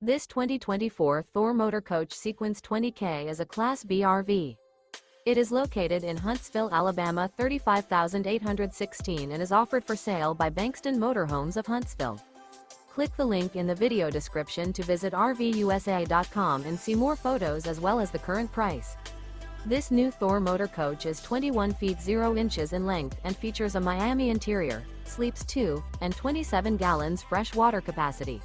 This 2024 Thor Motor Coach Sequence 20K is a Class B RV. It is located in Huntsville, Alabama 35816 and is offered for sale by Bankston Motorhomes of Huntsville. Click the link in the video description to visit RVUSA.com and see more photos as well as the current price. This new Thor Motor Coach is 21 feet 0 inches in length and features a Miami interior, sleeps 2, and 27 gallons fresh water capacity.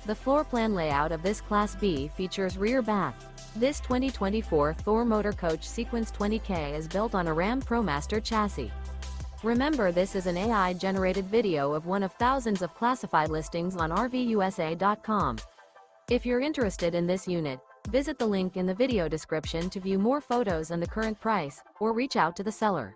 The floor plan layout of this Class B features rear bath. This 2024 Thor Motor Coach Sequence 20K is built on a RAM Promaster chassis. Remember, this is an AI-generated video of one of thousands of classified listings on RVUSA.com. If you're interested in this unit, visit the link in the video description to view more photos and the current price, or reach out to the seller.